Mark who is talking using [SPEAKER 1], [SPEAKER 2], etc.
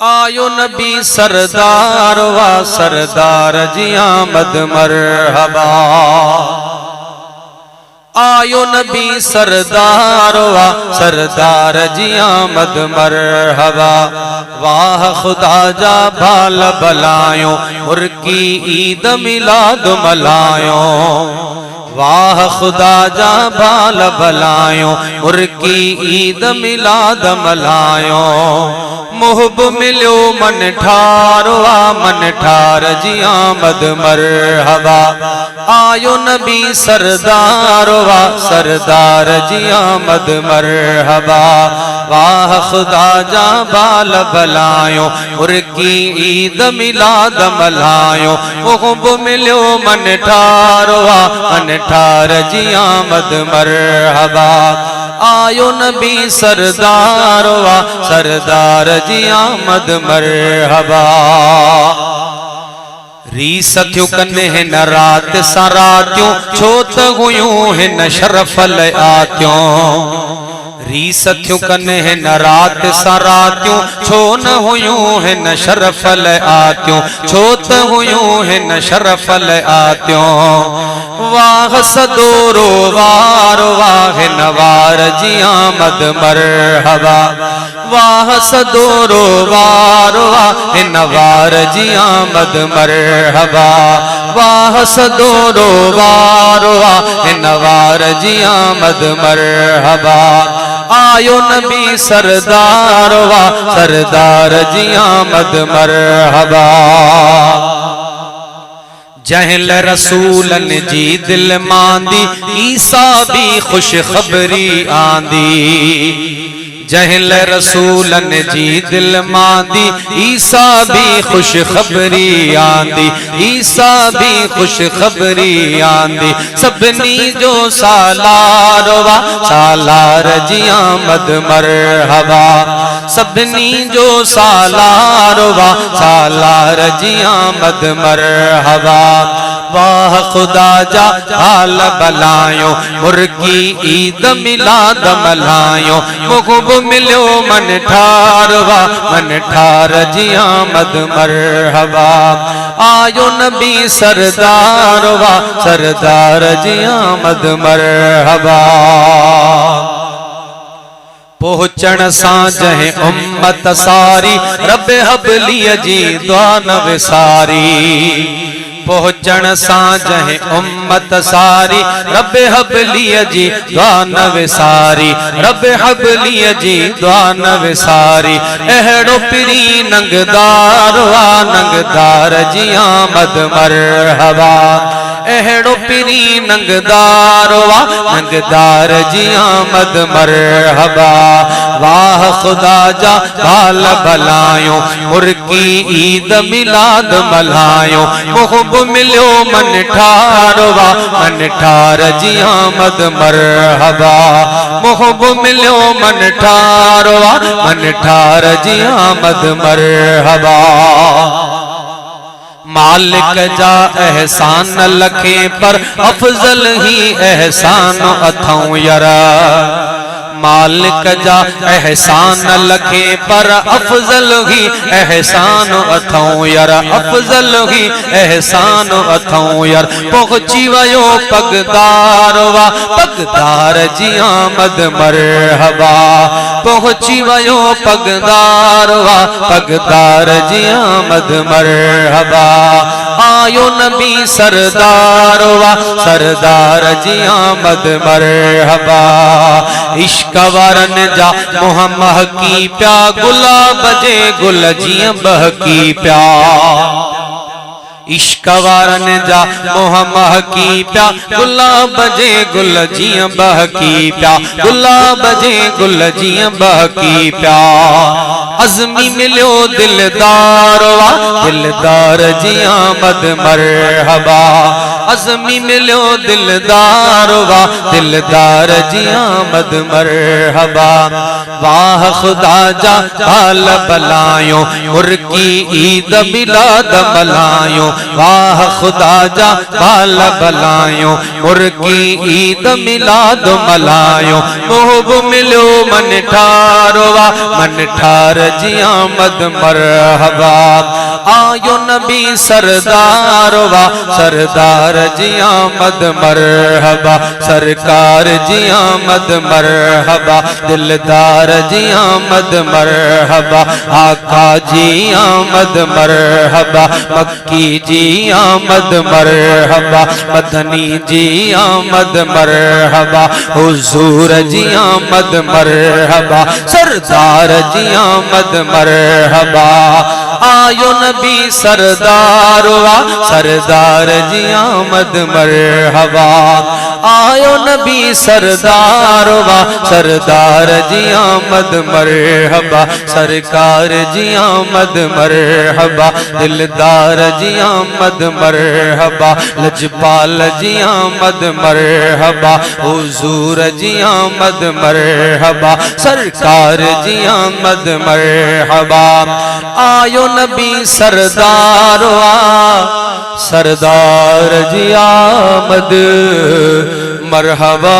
[SPEAKER 1] आयो नबी सरदार वा सरदार जी आमद मरहबा। आयो नबी सरदार वा सरदार जी आमद मरहबा। वाह खुदा जा बाल बलायो मुर्की ईद मिलाद मलायो। वाह खुदा जा बाल बलायो मुर्की ईद मिलाद मलायो। मुहब मिलो मन ठार वा मन ठार जी आमद मरहबा। आयो नबी सरदार वा सरदार जी आमद मरहबा। वाह खुदा जा बाल बलायो मुर्की ईद मिलाद मलायो। मुहब मिलो मन ठार वा मन ठार जी आमद मरहबा। आयो नबी सरदार वा सरदार जी आमद मरहबा। रीस थियूं कनि हिन रात सां रातियूं छो त हुयूं हिन शरफल आतियूं। रीस थियूं कनि हिन रात सां रातियूं छो न हुयूं हिन शरफल आतियूं। छो त हुयूं हिन शरफल आतियूं। वाह सदोरो वार वाह नवार जी आमद मरहबा। वाह सदोरो वार वाह नवार जी आमद मरहबा। वाह सदोरो वार वाह नवार जी आमद मरहबा। आयो नबी सरदार वा सरदार जी आमद मरहबा। जहल रसूलन जी दिल मांदी ईसा भी खुश खबरी आंदी। जहल रसूलन जी दिल मांदी ईसा भी खुश खबरी आंदी। ईसा भी खुश खबरी आंदी। सबनी जो सालार वा सालार जी आमद मरहबा। सबनी जो सालार वा सालार जी आमद मरहबा। वाह खुदा जा हाल बलायो मुर्की ईद मिलाद मलायो। मुहब मिलो मन ठार वा मन ठार जी आमद मरहबा। आयो नबी सरदार वा सरदार जी आमद मरहबा। पहुंचण सां जह उम्मत सारी रब हबली जी दुआ न विसारी। पहुंचण सां जह उम्मत सारी रब हबली जी दुआ न विसारी। रब हबली जी दुआ न विसारी। अहड़ो पिरी नंगदार वा नंगदार जी आमद मरहबा। अहड़ो पिरी नंगदार वा नंगदार जी आमद मरहबा। वाह खुदा जा बाल बलायो मुर्की ईद मिलाद मलायो। मुहब मिलो मन ठार वा मन ठार जी आमद मरहबा। मुहब मिलो मन ठार वा मन ठार जी आमद मरहबा। मालिक जा एहसान लखे पर अफजल ही एहसान अथऊं यरा। मालिक जा एहसान लखे पर अफजल ही एहसान अथऊं यार। अफजल ही एहसान अथऊं यार। पहुंची वयो पगदार वा पगदार जी आमद मरहबा। पहुंची वयो पगदार वा पगदार जी आमद मरहबा। आयो नबी सरदार वा सरदार जी आमद मरहबा। इश्क वारन जा मुह महकी प्या गुलाब जे गुल जीअं बहकी प्या। इश्क वारन जा मुह महकी प्या गुलाब जे गुल जीअं बहकी प्या। गुलाब जे गुल जीअं बहकी प्या। अज़मी मिलियो दिलदार वा दिलदार जी आमद मरहबा। अज़मी मिलो दिलदार वाह दिलदार जी आमद मरहबा। वाह खुदा जा हाल बलायो मुर्की ईद मिलाद मलायो। वाह खुदा जा हाल बलायो मुर्की ईद मिलाद मलायो। मोहब मिलो मन ठारो वाह मन ठार जी आमद मरहबा। आयो नबी सरदार वाह सरदार जी आमद मरहबा। सरकार जी आमद मरहबा दिलदार जी आमद मरहबा। आका जी आमद मरहबा मक्की जी आमद मरहबा। मदनी जी आमद मरहबा हुजूर जी आमद मरहबा। सरदार जी आमद मरहबा। आयो नबी सरदार वाह सरदार जी आमद मरहबा। आयो नबी सरदार वाह सरदार जी आमद मरहबा। सरकार जी आमद मरहबा दिलदार जी आमद मरहबा। लजपाल जी आमद मरहबा हुजूर जी आमद मरहबा। सरकार जी आमद मरहबा। आयो नबी सरदार वाह सरदार जी आमद मरहबा।